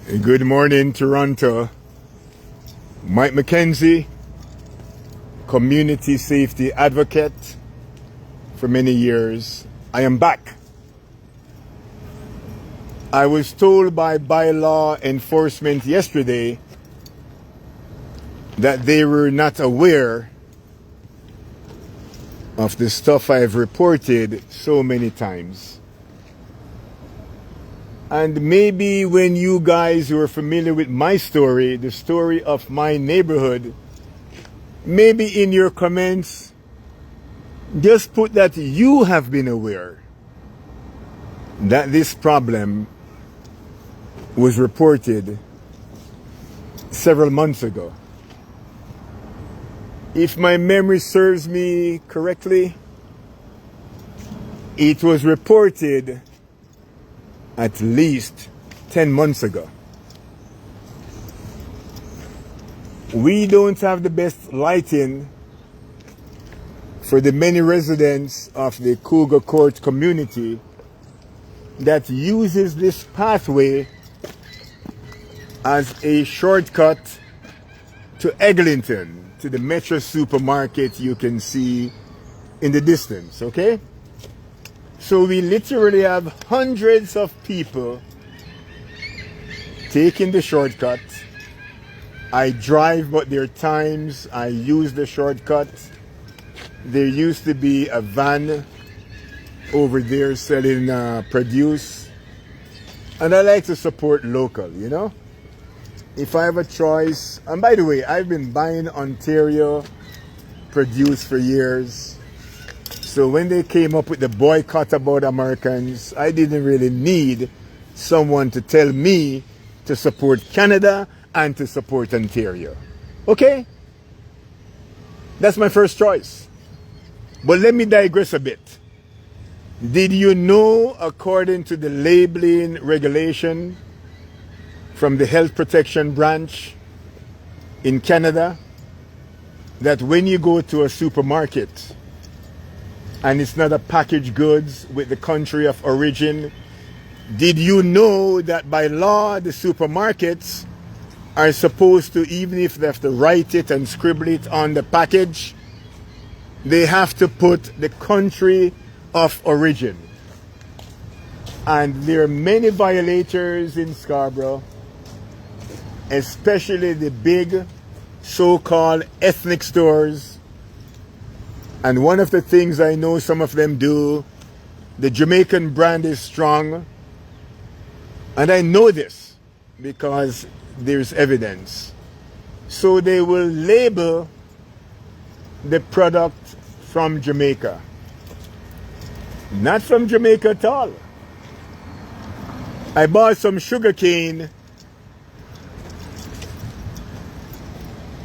Good morning, Toronto. Mike McKenzie, community safety advocate for many years. I am back. I was told by bylaw enforcement yesterday that they were not aware of the stuff I've reported so many times. And maybe when you guys who are familiar with my story, the story of my neighborhood, maybe in your comments, just put that you have been aware that this problem was reported several months ago. If my memory serves me correctly, it was reported at least 10 months ago. We don't have the best lighting for the many residents of the Cougar Court community that uses this pathway as a shortcut to Eglinton, to the Metro supermarket you can see in the distance, okay? So we literally have hundreds of people taking the shortcut. I drive, but there are times I use the shortcut. There used to be a van over there selling produce. And I like to support local, you know? If I have a choice, and by the way, I've been buying Ontario produce for years. So when they came up with the boycott about Americans, I didn't really need someone to tell me to support Canada and to support Ontario. Okay? That's my first choice. But let me digress a bit. Did you know, according to the labeling regulation from the Health Protection Branch in Canada, that when you go to a supermarket and it's not a packaged goods with the country of origin, did you know that by law the supermarkets are supposed to, even if they have to write it and scribble it on the package, they have to put the country of origin? And there are many violators in Scarborough, especially the big so-called ethnic stores. And one of the things I know some of them do, the Jamaican brand is strong. And I know this because there's evidence. So they will label the product from Jamaica. Not from Jamaica at all. I bought some sugar cane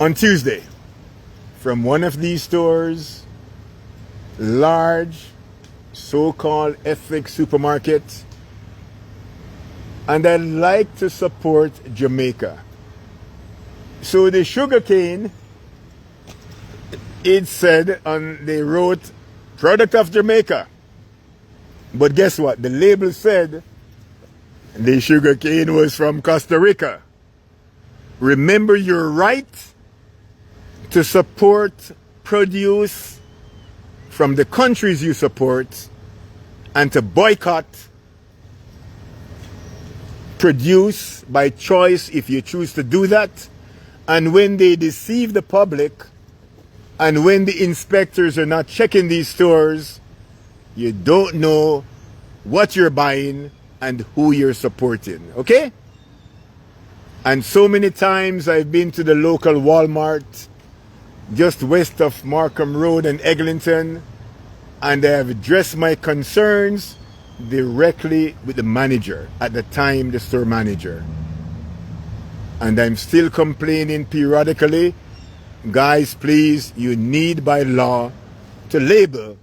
on Tuesday from one of these stores, large so-called ethnic supermarket, and I like to support Jamaica. So the sugar cane, it said, they wrote product of Jamaica, but guess what? The label said the sugar cane was from Costa Rica. Remember your right to support produce from the countries you support and to boycott produce by choice if you choose to do that. And when they deceive the public and when the inspectors are not checking these stores, you don't know what you're buying and who you're supporting, okay? And so many times I've been to the local Walmart just west of Markham Road and Eglinton, and I have addressed my concerns directly with the manager, at the time the store manager. And I'm still complaining periodically, guys, please, you need by law to label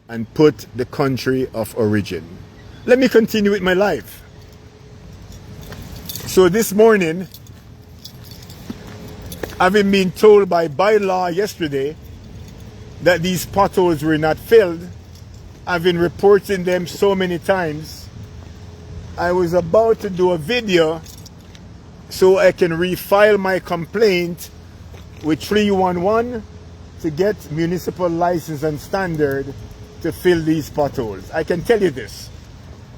and put the country of origin. Let me continue with my life. So this morning, having been told by bylaw yesterday that these potholes were not filled, I've been reporting them so many times. I was about to do a video so I can refile my complaint with 311 to get municipal license and standard to fill these potholes. I can tell you this.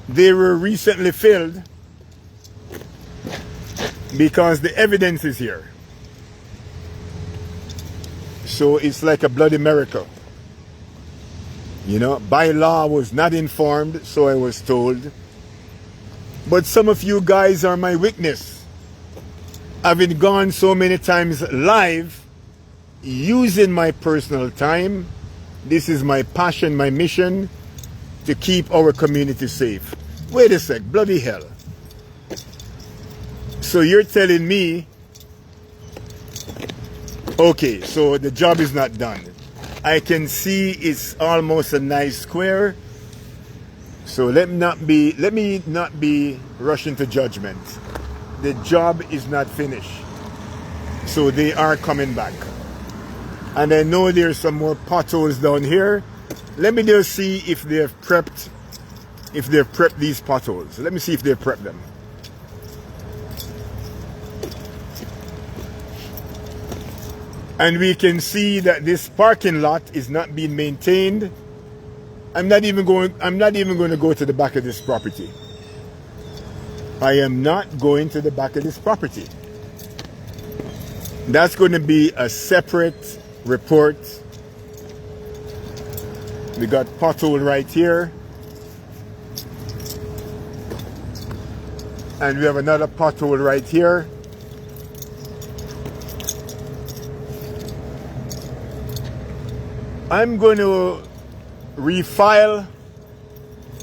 They were recently filled because the evidence is here. So it's like a bloody miracle. You know, Bylaw was not informed, so I was told. But some of you guys are my witness. Having gone so many times live, using my personal time, this is my passion, my mission, to keep our community safe. Wait a sec, bloody hell. So you're telling me, okay, so the job is not done. I can see it's almost a nice square. So let me not be rushing to judgment. The job is not finished. So they are coming back. And I know there's some more potholes down here. Let me just see if they've prepped these potholes. Let me see if they've prepped them. And we can see that this parking lot is not being maintained. I'm not even going to go to the back of this property. I am not going to the back of this property. That's going to be a separate report. We got pothole right here. And we have another pothole right here. I'm going to refile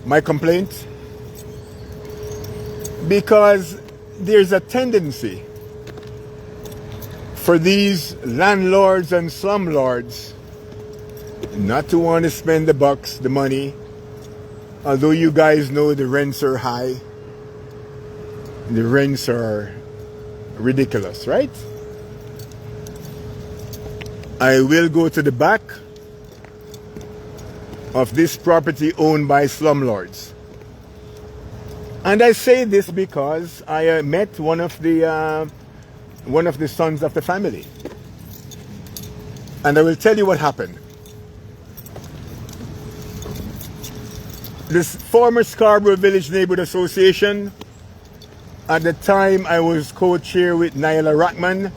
my complaint because there's a tendency for these landlords and slumlords not to want to spend the bucks, the money, although you guys know the rents are high. The rents are ridiculous, right? I will go to the back of this property owned by slumlords. And I say this because I met one of the sons of the family. And I will tell you what happened. This former Scarborough Village Neighborhood Association, at the time I was co-chair with Naila Rahman,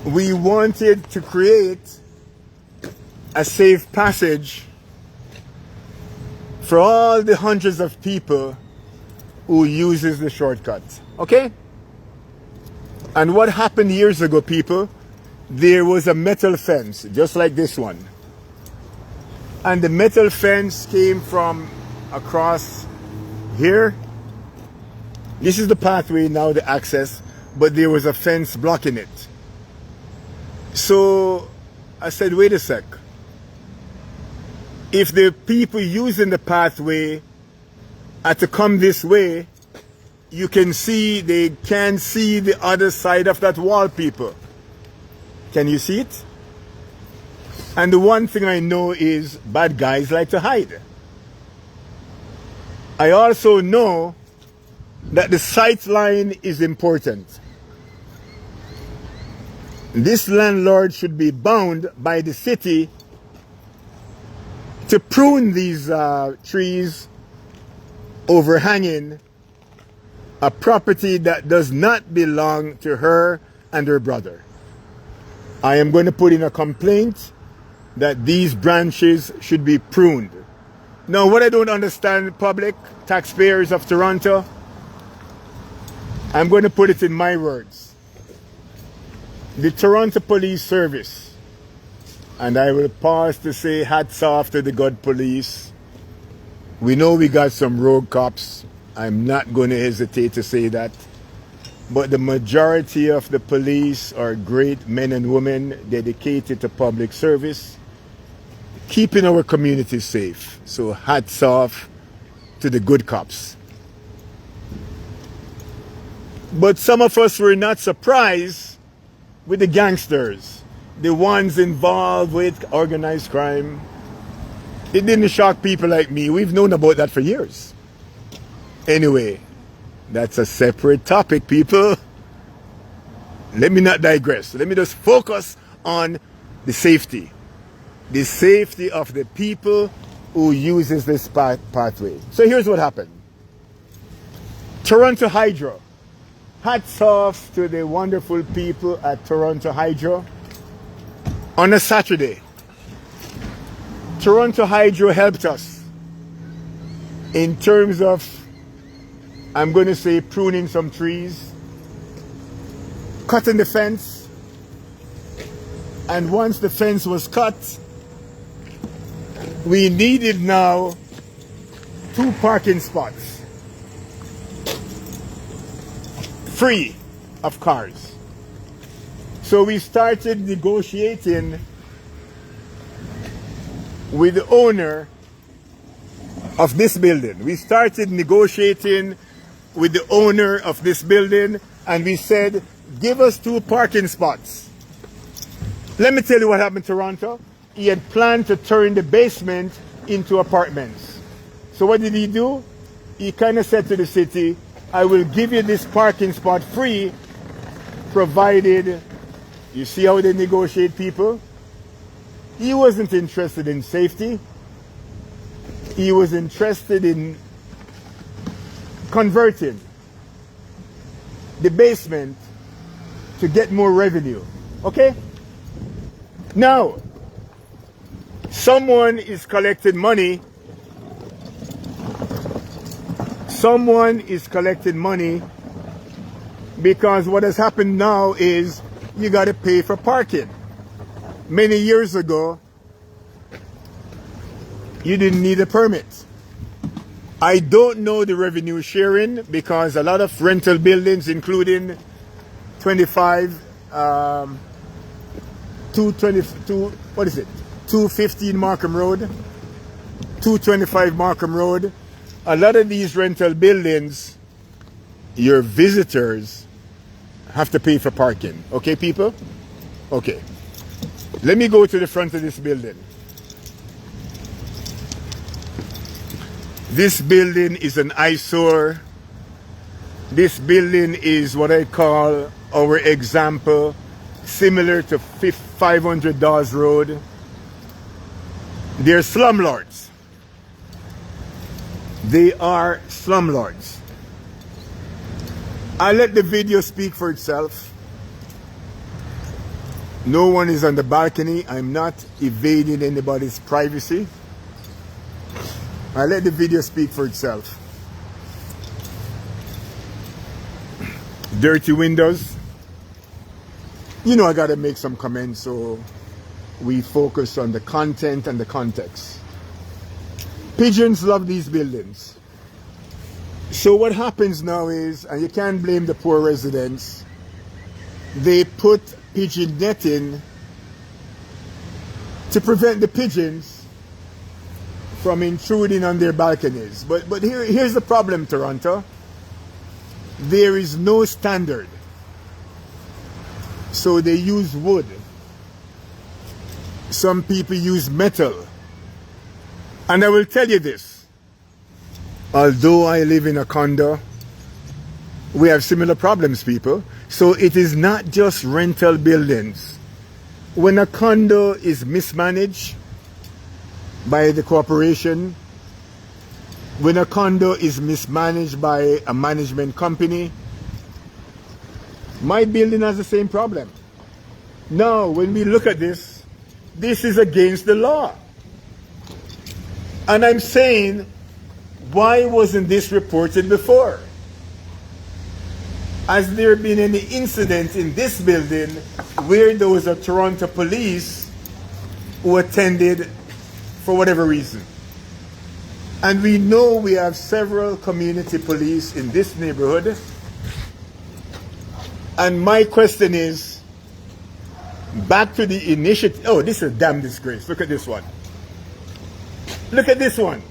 we wanted to create a safe passage for all the hundreds of people who uses the shortcut. Okay? And what happened years ago, people, there was a metal fence, just like this one. And the metal fence came from across here. This is the pathway now, the access, but there was a fence blocking it. So I said, wait a sec. If the people using the pathway are to come this way, you can see, they can see the other side of that wall, people. Can you see it? And the one thing I know is bad guys like to hide. I also know that the sight line is important. This landlord should be bound by the city to prune these trees overhanging a property that does not belong to her and her brother. I am going to put in a complaint that these branches should be pruned. Now, what I don't understand, public, taxpayers of Toronto, I'm going to put it in my words. The Toronto Police Service, and I will pause to say hats off to the good police. We know we got some rogue cops. I'm not going to hesitate to say that. But the majority of the police are great men and women dedicated to public service, keeping our communities safe. So hats off to the good cops. But some of us were not surprised with the gangsters, the ones involved with organized crime. It didn't shock people like me. We've known about that for years. Anyway, That's a separate topic, people. Let me not digress. Let me just focus on the safety. The safety of the people who uses this pathway. So here's what happened. Toronto Hydro. Hats off to the wonderful people at Toronto Hydro. On a Saturday, Toronto Hydro helped us in terms of, I'm going to say, pruning some trees, cutting the fence, and once the fence was cut, we needed now 2 parking spots free of cars. So we started negotiating with the owner of this building. We started negotiating with the owner of this building, and we said, give us 2 parking spots. Let me tell you what happened in Toronto. He had planned to turn the basement into apartments. So what did he do? He kind of said to the city, I will give you this parking spot free, provided, you see how they negotiate, people? He wasn't interested in safety. He was interested in converting the basement to get more revenue. Okay? Now, someone is collecting money. Someone is collecting money because what has happened now is you got to pay for parking. Many years ago, you didn't need a permit. I don't know the revenue sharing because a lot of rental buildings, including 215 Markham Road, 225 Markham Road, a lot of these rental buildings, your visitors have to pay for parking. Okay, people? Okay. Let me go to the front of this building. This building is an eyesore. This building is what I call our example, similar to 500 Dawes Road. They're slumlords. They are slumlords. I let the video speak for itself. No one is on the balcony. I'm not evading anybody's privacy. I let the video speak for itself. Dirty windows. You know I gotta make some comments, so we focus on the content and the context. Pigeons love these buildings. So what happens now is, and you can't blame the poor residents, they put pigeon netting to prevent the pigeons from intruding on their balconies. But here's the problem, Toronto. There is no standard. So they use wood. Some people use metal. And I will tell you this. Although I live in a condo, we have similar problems, people. So it is not just rental buildings. When a condo is mismanaged by the corporation, when a condo is mismanaged by a management company, my building has the same problem. Now, when we look at this, this is against the law. And I'm saying, why wasn't this reported before? Has there been any incident in this building where there was a Toronto police who attended for whatever reason? And we know we have several community police in this neighborhood. And my question is, back to the initiative. Oh, this is a damn disgrace. Look at this one. Look at this one.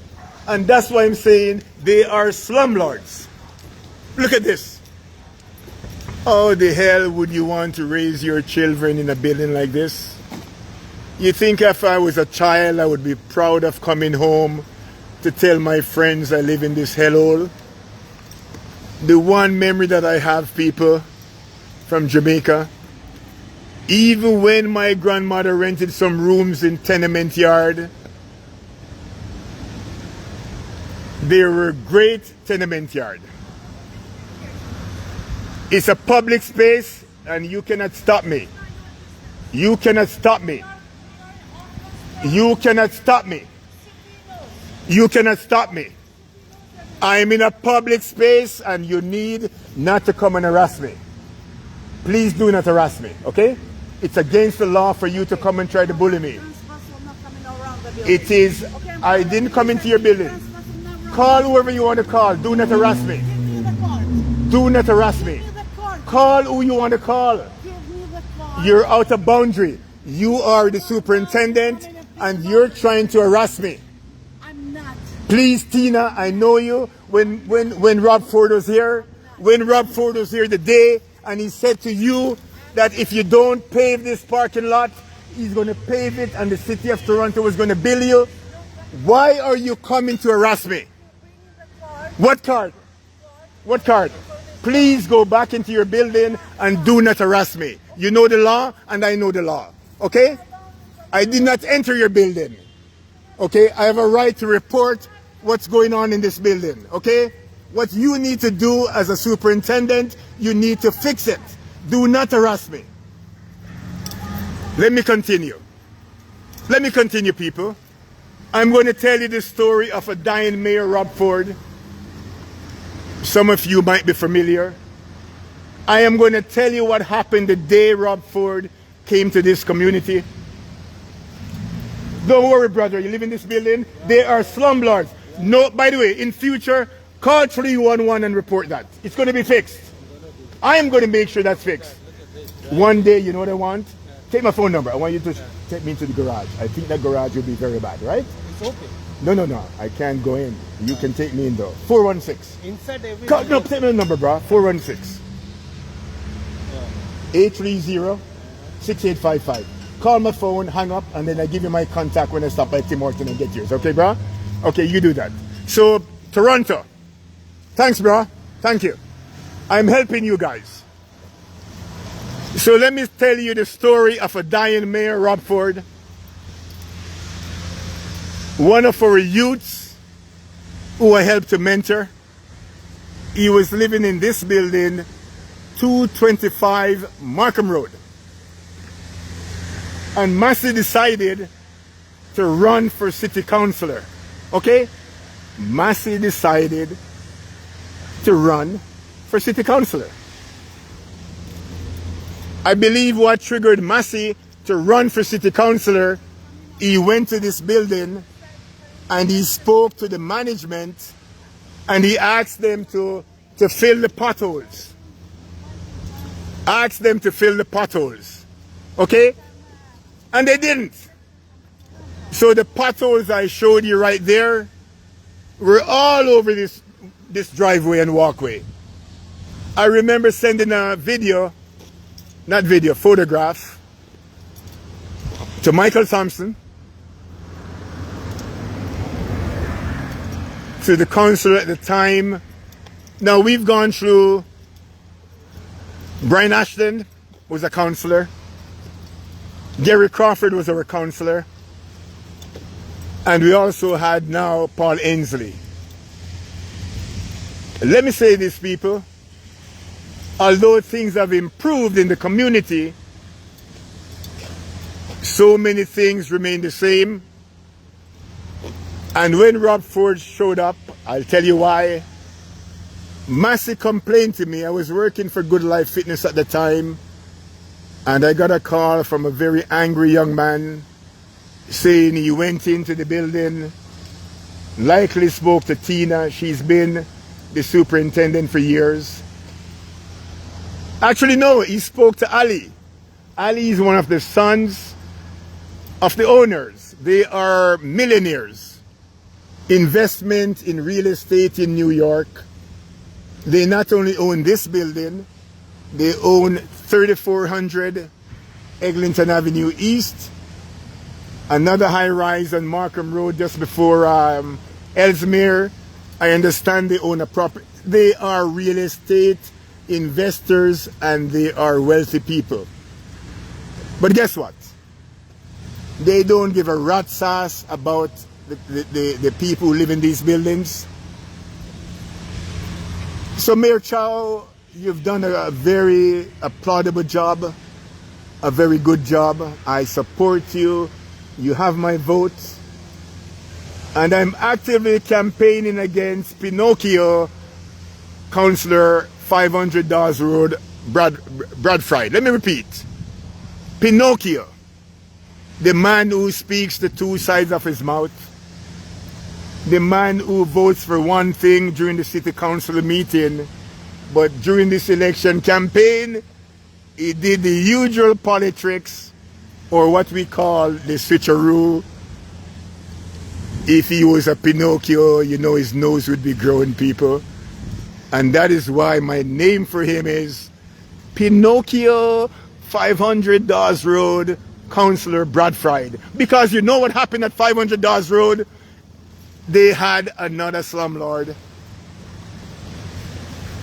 And that's why I'm saying they are slumlords. Look at this. How the hell would you want to raise your children in a building like this? You think if I was a child, I would be proud of coming home to tell my friends I live in this hellhole? The one memory that I have, people, from Jamaica, even when my grandmother rented some rooms in tenement yard, they were great tenement yard. It's a public space and you cannot stop me. You cannot stop me. You cannot stop me. You cannot stop me. I'm in a public space and you need not to come and harass me. Please do not harass me, okay? It's against the law for you to come and try to bully me. It is, I didn't come into your building. Call whoever you want to call. Do not harass me. Do not harass me. Call who you want to call. You're out of boundary. You are the superintendent and you're trying to harass me. I'm not. Please, Tina, I know you. When Rob Ford was here, the day, and he said to you that if you don't pave this parking lot, he's going to pave it and the city of Toronto is going to bill you. Why are you coming to harass me? What card? What card? Please go back into your building and do not harass me. You know the law and I know the law. Okay? I did not enter your building. Okay? I have a right to report what's going on in this building. Okay? What you need to do as a superintendent, you need to fix it. Do not harass me. Let me continue. Let me continue, people. I'm going to tell you the story of a dying Mayor Rob Ford. Some of you might be familiar. I am going to tell you what happened the day Rob Ford came to this community. Don't worry, brother. You live in this building. They are slumlords. No, by the way, in future, call 311 and report that. It's going to be fixed. I am going to make sure that's fixed. One day, you know what I want? Take my phone number. I want you to take me to the garage. I think that garage will be very bad, right? It's okay. No. I can't go in. You can take me in though. 416. Inside everything. No, take my number, bro. 416. 830-6855. Call my phone, hang up, and then I give you my contact when I stop by Tim Horton and get yours. Okay, bro? Okay, you do that. So, Toronto. Thanks, bro. Thank you. I'm helping you guys. So let me tell you the story of a dying Mayor Rob Ford. One of our youths who I helped to mentor. He was living in this building, 225 Markham Road. And Massey decided to run for city councillor. Okay? Massey decided to run for city councillor. I believe what triggered Massey to run for city councillor, he went to this building and he spoke to the management and he asked them to fill the potholes. Asked them to fill the potholes. Okay? And they didn't. So the potholes I showed you right there were all over this driveway and walkway. I remember sending a photograph to Michael Thompson, to the councillor at the time. Now we've gone through, Brian Ashton was a councillor. Gary Crawford was our councillor. And we also had now Paul Ainslie. Let me say this, people. Although things have improved in the community, so many things remain the same. And when Rob Ford showed up, I'll tell you why. Massey complained to me. I was working for Good Life Fitness at the time, and I got a call from a very angry young man saying he went into the building, likely spoke to Tina. She's been the superintendent for years. Actually, no, he spoke to Ali. Ali is one of the sons of the owners. They are millionaires. Investment in real estate in New York. They not only own this building, they own 3400 Eglinton Avenue East, another high-rise on Markham Road just before Ellesmere. I understand they own a property they are real estate investors and they are wealthy people. But guess what? They don't give a rat's ass about the people who live in these buildings. So Mayor Chow, you've done a very applaudable job, a very good job. I support you. You have my vote. And I'm actively campaigning against Pinocchio, Councillor 500 Dawes Road, Bradford. Let me repeat. Pinocchio, the man who speaks the two sides of his mouth, the man who votes for one thing during the city council meeting, but during this election campaign, he did the usual politics, or what we call the switcheroo. If he was a Pinocchio, you know his nose would be growing, people. And that is why my name for him is Pinocchio 500 Dawes Road, Councillor Bradford. Because you know what happened at 500 Dawes Road? They had another slumlord.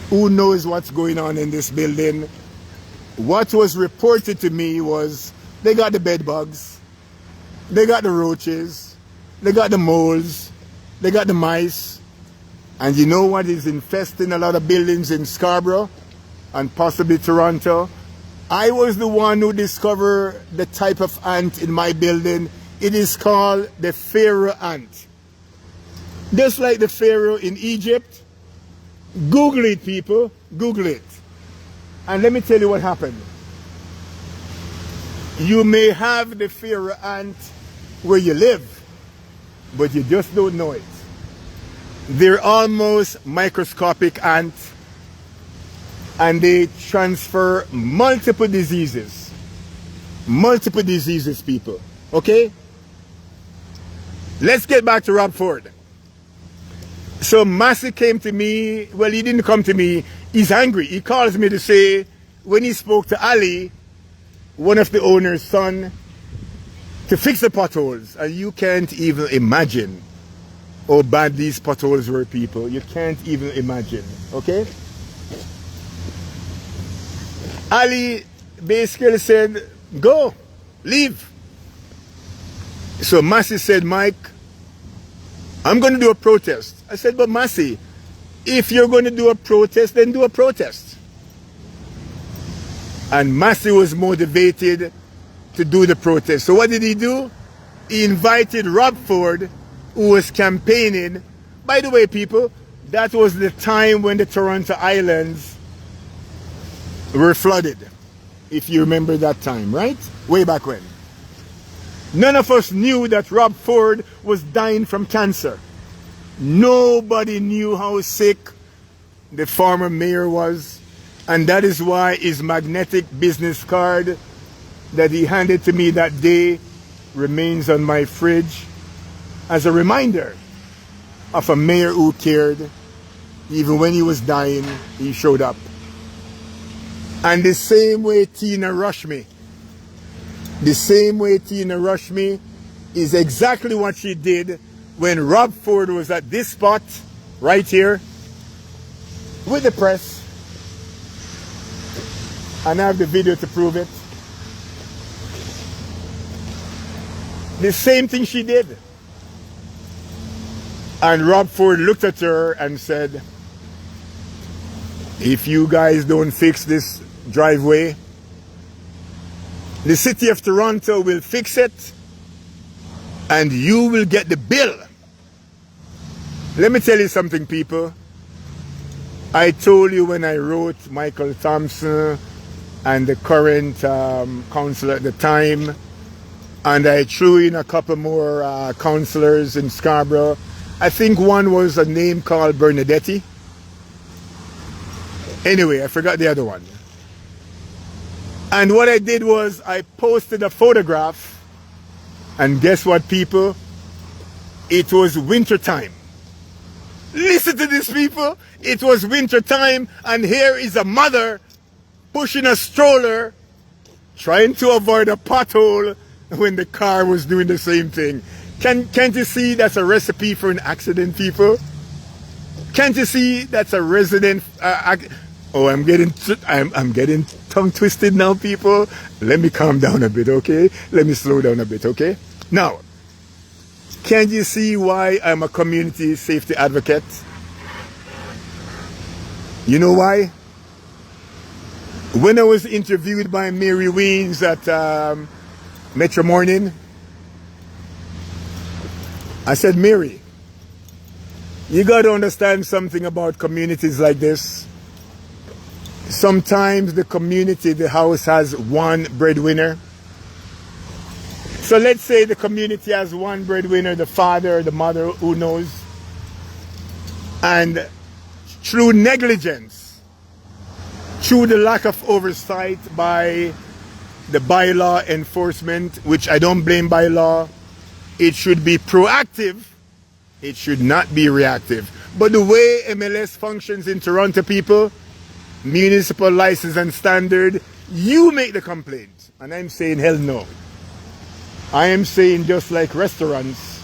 Who knows what's going on in this building? What was reported to me was they got the bed bugs, they got the roaches, they got the moles, they got the mice. And you know what is infesting a lot of buildings in Scarborough and possibly Toronto? I was the one who discovered the type of ant in my building. It is called the Pharaoh ant. Just like the Pharaoh in Egypt. Google it, people. Google it. And let me tell you what happened. You may have the Pharaoh ant where you live, but you just don't know it. They're almost microscopic ants, and they transfer multiple diseases. Multiple diseases, people. Okay? Let's get back to Rob Ford. So Massey came to me. Well, he didn't come to me. He's angry. He calls me to say, when he spoke to Ali, one of the owner's son, to fix the potholes. And you can't even imagine how bad these potholes were, people. You can't even imagine. Okay? Ali basically said, go, leave. So Massey said, Mike, I'm going to do a protest. I said, but Massey, if you're going to do a protest, then do a protest. And Massey was motivated to do the protest. So what did he do? He invited Rob Ford, who was campaigning. By the way, people, that was the time when the Toronto Islands were flooded. If you remember that time, right? Way back when. None of us knew that Rob Ford was dying from cancer. Nobody knew how sick the former mayor was. And that is why his magnetic business card that he handed to me that day remains on my fridge as a reminder of a mayor who cared. Even when he was dying, he showed up. And the same way Tina rushed me, is exactly what she did when Rob Ford was at this spot right here with the press. And I have the video to prove it. The same thing she did. And Rob Ford looked at her and said, if you guys don't fix this driveway, the city of Toronto will fix it and you will get the bill. Let me tell you something, people. I told you when I wrote Michael Thompson and the current councillor at the time, and I threw in a couple more councillors in Scarborough. I think one was a name called Bernadetti. Anyway, I forgot the other one. And what I did was I posted a photograph, and guess what, people? It was winter time. Listen to this, people. It was winter time, and here is a mother pushing a stroller, trying to avoid a pothole when the car was doing the same thing. Can't you see that's a recipe for an accident, people? Can't you see that's a resident? Oh, I'm getting tongue twisted now, people. Let me calm down a bit, okay? Let me slow down a bit, okay? Now, can't you see why I'm a community safety advocate? You know why? When I was interviewed by Mary Weens at Metro Morning, I said, Mary, you got to understand something about communities like this. Sometimes the community, the house has one breadwinner. So let's say the community has one breadwinner, the father, the mother, who knows. And through negligence, through the lack of oversight by the bylaw enforcement, which I don't blame bylaw, it should be proactive. It should not be reactive. But the way MLS functions in Toronto, people, municipal license and standard, you make the complaint. And I'm saying hell no. I am saying just like restaurants,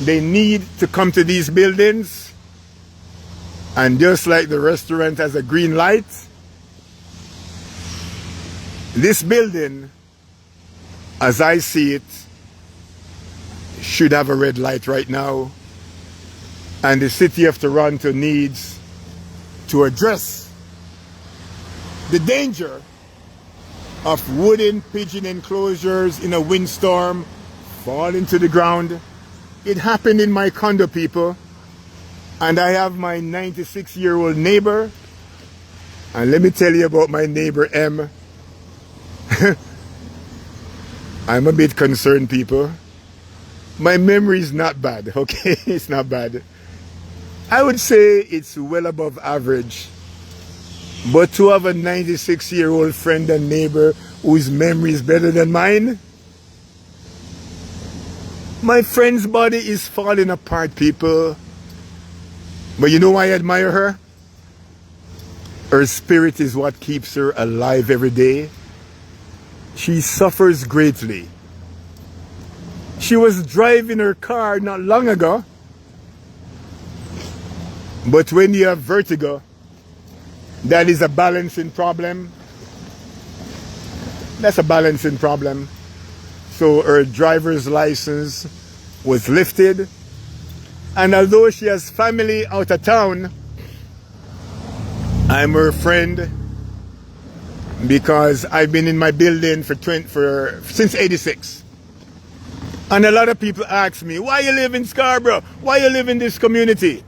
they need to come to these buildings, and just like the restaurant has a green light, this building, as I see it, should have a red light right now. And the city of Toronto needs to address the danger of wooden pigeon enclosures in a windstorm falling to the ground. It happened in my condo, people. And I have my 96-year-old neighbor. And let me tell you about my neighbor, M. I'm a bit concerned, people. My memory is not bad, okay? It's not bad. I would say it's well above average. But to have a 96-year-old friend and neighbor whose memory is better than mine, my friend's body is falling apart, people. But you know why I admire her? Her spirit is what keeps her alive every day. She suffers greatly. She was driving her car not long ago. But when you have vertigo, that is a balancing problem. That's a balancing problem. So her driver's license was lifted. And although she has family out of town, I'm her friend because I've been in my building since '86. And a lot of people ask me, why you live in Scarborough? Why you live in this community?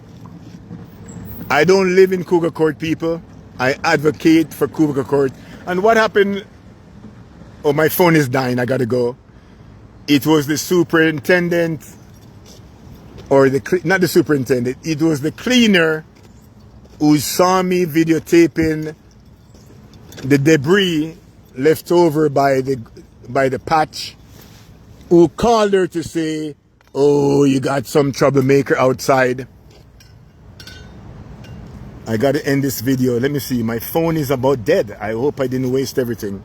I don't live in Cougar Court, people. I advocate for Cougar Court. And what happened? Oh, my phone is dying. I gotta go. It was the superintendent, or not the superintendent. It was the cleaner who saw me videotaping the debris left over by the patch, who called her to say, "Oh, you got some troublemaker outside." I gotta end this video. Let me see. My phone is about dead. I hope I didn't waste everything.